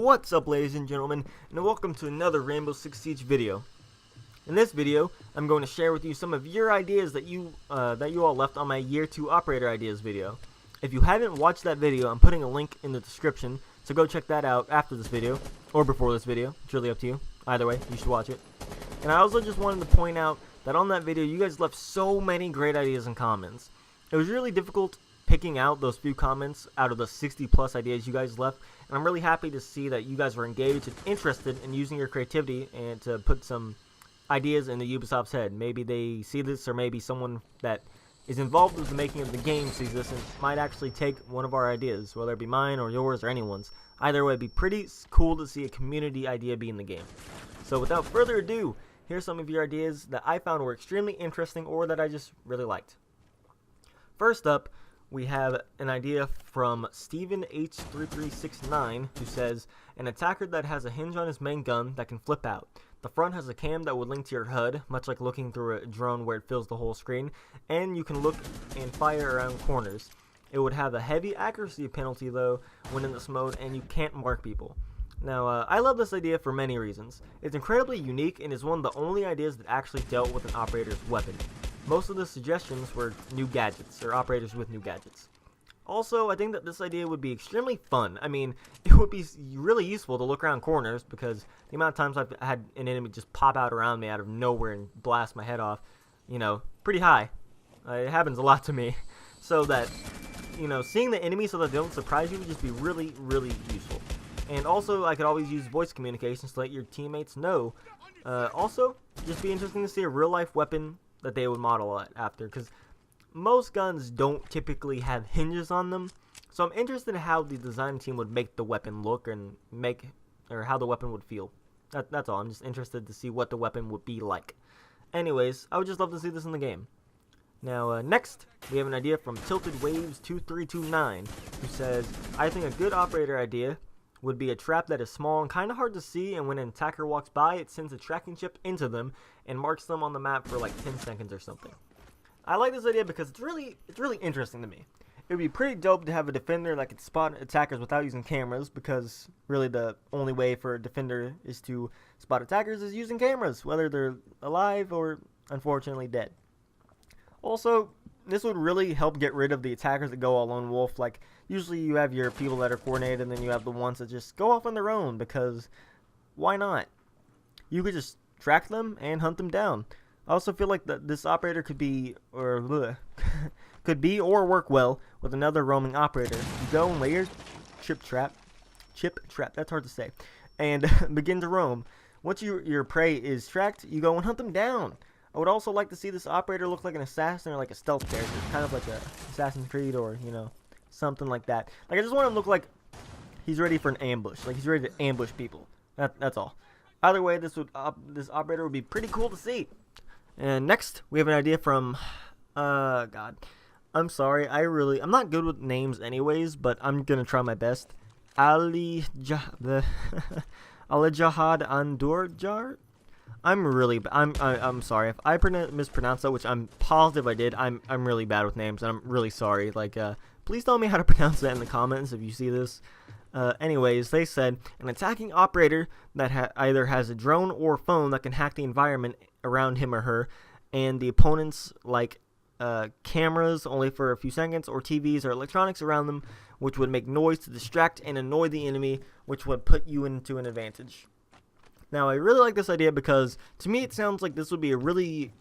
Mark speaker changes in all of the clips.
Speaker 1: What's up, ladies and gentlemen, and welcome to another Rainbow Six Siege video. In this video, I'm going to share with you some of your ideas that you all left on my Year 2 Operator Ideas video. If you haven't watched that video, I'm putting a link in the description, so go check that out after this video, or before this video. It's really up to you. Either way, you should watch it. And I also just wanted to point out that on that video, you guys left so many great ideas and comments. It was really difficult picking out those few comments out of the 60 plus ideas you guys left, and I'm really happy to see that you guys were engaged and interested in using your creativity and to put some ideas into Ubisoft's head. Maybe they see this, or maybe someone that is involved with the making of the game sees this and might actually take one of our ideas, whether it be mine or yours or anyone's. Either way, it'd be pretty cool to see a community idea be in the game. So without further ado, here's some of your ideas that I found were extremely interesting or that I just really liked. First up, we have an idea from Steven H3369 who says, an attacker that has a hinge on his main gun that can flip out. The front has a cam that would link to your HUD, much like looking through a drone where it fills the whole screen, and you can look and fire around corners. It would have a heavy accuracy penalty though when in this mode, and you can't mark people. Now, I love this idea for many reasons. It's incredibly unique and is one of the only ideas that actually dealt with an operator's weapon. Most of the suggestions were new gadgets, or operators with new gadgets. Also, I think that this idea would be extremely fun. I mean, it would be really useful to look around corners, because the amount of times I've had an enemy just pop out around me out of nowhere and blast my head off, you know, pretty high. It happens a lot to me. So that, you know, seeing the enemy so that they don't surprise you would just be really, really useful. And also, I could always use voice communications to let your teammates know. Also, just be interesting to see a real-life weapon that they would model it after, because most guns don't typically have hinges on them. So I'm interested in how the design team would make the weapon look and how the weapon would feel. That's all. I'm just interested to see what the weapon would be like. Anyways, I would just love to see this in the game. Now, next, we have an idea from Tilted Waves 2329, who says, I think a good operator idea would be a trap that is small and kind of hard to see, and when an attacker walks by, it sends a tracking chip into them and marks them on the map for like 10 seconds or something. I like this idea because it's really interesting to me. It would be pretty dope to have a defender that could spot attackers without using cameras, because really the only way for a defender is to spot attackers is using cameras, whether they're alive or unfortunately dead. Also, this would really help get rid of the attackers that go all lone wolf. Like, usually you have your people that are coordinated, and then you have the ones that just go off on their own, because why not? You could just track them and hunt them down. I also feel like this operator could be or work well with another roaming operator. You go and lay your chip trap, that's hard to say, and begin to roam. Once your prey is tracked, you go and hunt them down. I would also like to see this operator look like an assassin or like a stealth character, kind of like a Assassin's Creed or, you know, something like that. Like, I just want him to look like he's ready for an ambush, like he's ready to ambush people. That's all. Either way, this operator would be pretty cool to see. And next, we have an idea from, God, I'm sorry, I'm not good with names anyways, but I'm gonna try my best. Ali Jahad Andurjar. I'm sorry if I mispronounced that, which I'm positive I did. I'm really bad with names, and I'm really sorry. Like, please tell me how to pronounce that in the comments if you see this. Anyways, they said an attacking operator that either has a drone or phone that can hack the environment around him or her, and the opponents like cameras only for a few seconds, or TVs or electronics around them, which would make noise to distract and annoy the enemy, which would put you into an advantage. Now, I really like this idea because, to me, it sounds like this would be a really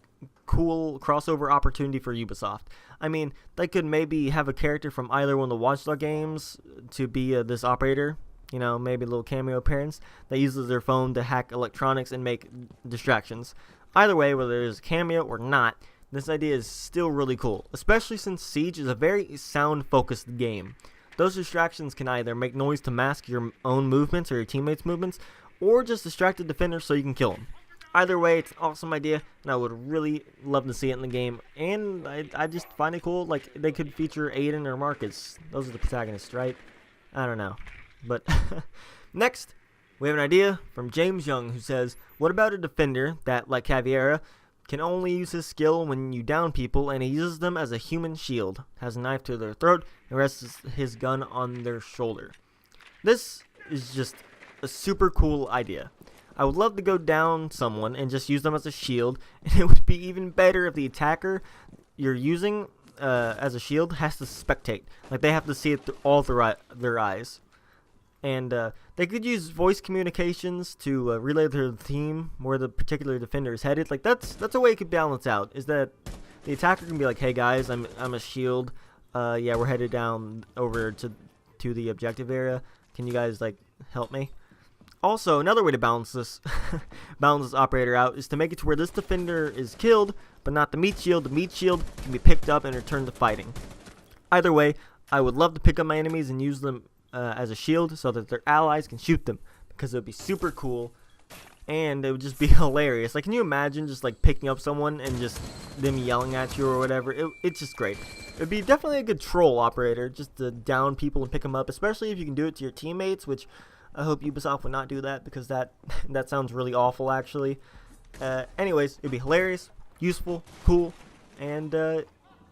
Speaker 1: cool crossover opportunity for Ubisoft. I mean, they could maybe have a character from either one of the Watch Dogs games to be this operator. You know, maybe a little cameo appearance that uses their phone to hack electronics and make distractions. Either way, whether it's a cameo or not, this idea is still really cool, especially since Siege is a very sound-focused game. Those distractions can either make noise to mask your own movements or your teammates' movements, or just distract the defender so you can kill him. Either way, it's an awesome idea, and I would really love to see it in the game. And I just find it cool, like, they could feature Aiden or Marcus. Those are the protagonists, right? I don't know. But, next, we have an idea from James Young, who says, what about a defender that, like Caveira, can only use his skill when you down people, and he uses them as a human shield, has a knife to their throat, and rests his gun on their shoulder? This is just a super cool idea. I would love to go down someone and just use them as a shield, and it would be even better if the attacker you're using as a shield has to spectate. Like, they have to see it all through their eyes. And they could use voice communications to relay to the team where the particular defender is headed. Like, that's a way it could balance out, is that the attacker can be like, hey guys, I'm a shield. Yeah, we're headed down over to the objective area. Can you guys, like, help me? Also, another way to balance this operator out is to make it to where this defender is killed, but not the meat shield. The meat shield can be picked up and returned to fighting. Either way, I would love to pick up my enemies and use them as a shield so that their allies can shoot them, because it would be super cool and it would just be hilarious. Like, can you imagine just like picking up someone and just them yelling at you or whatever? It's just great. It would be definitely a good troll operator, just to down people and pick them up, especially if you can do it to your teammates, which I hope Ubisoft would not do that, because that sounds really awful, actually. Anyways, it'd be hilarious, useful, cool, and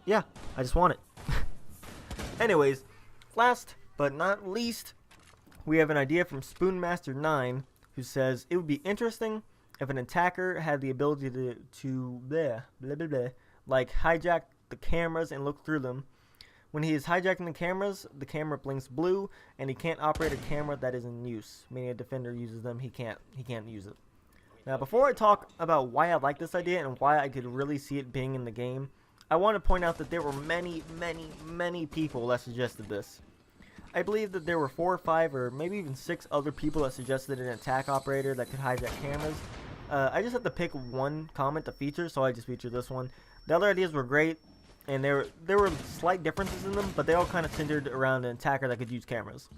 Speaker 1: yeah, I just want it. Anyways, last but not least, we have an idea from Spoonmaster9, who says it would be interesting if an attacker had the ability to like hijack the cameras and look through them. When he is hijacking the cameras, the camera blinks blue, and he can't operate a camera that is in use. Meaning a defender uses them, he can't use it. Now, before I talk about why I like this idea and why I could really see it being in the game, I want to point out that there were many people that suggested this. I believe that there were 4 or 5 or maybe even 6 other people that suggested an attack operator that could hijack cameras. I just had to pick one comment to feature, so I just featured this one. The other ideas were great, and there were slight differences in them, but they all kind of centered around an attacker that could use cameras.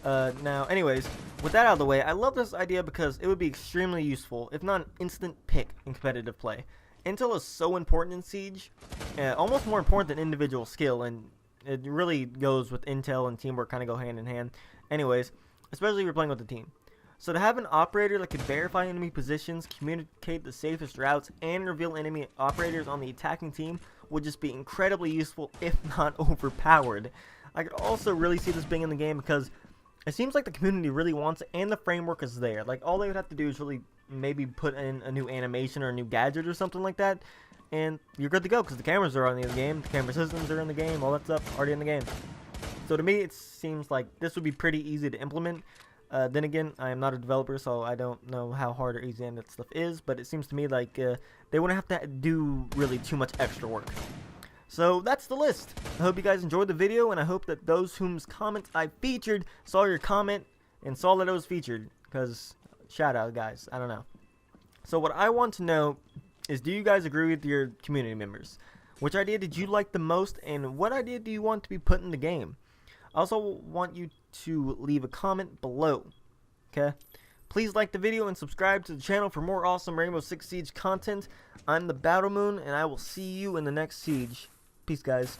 Speaker 1: Now, anyways, with that out of the way, I love this idea because it would be extremely useful, if not an instant pick in competitive play. Intel is so important in Siege, almost more important than individual skill, and it really goes with intel and teamwork, kind of go hand in hand. Anyways, especially if you're playing with a team. So to have an operator that could verify enemy positions, communicate the safest routes, and reveal enemy operators on the attacking team would just be incredibly useful, if not overpowered. I could also really see this being in the game because it seems like the community really wants it, and the framework is there. Like, all they would have to do is really maybe put in a new animation or a new gadget or something like that, and you're good to go, because the cameras are on the game, the camera systems are in the game, all that stuff already in the game. So to me, it seems like this would be pretty easy to implement. Then again, I am not a developer, so I don't know how hard or easy that stuff is, but it seems to me like they wouldn't have to do really too much extra work. So that's the list. I hope you guys enjoyed the video, and I hope that those whose comments I featured saw your comment and saw that it was featured, because shout out, guys. I don't know. So what I want to know is, do you guys agree with your community members? Which idea did you like the most, and what idea do you want to be put in the game? I also want you to leave a comment below, okay? Please like the video and subscribe to the channel for more awesome Rainbow Six Siege content. I'm the Battlemoon, and I will see you in the next Siege. Peace, guys.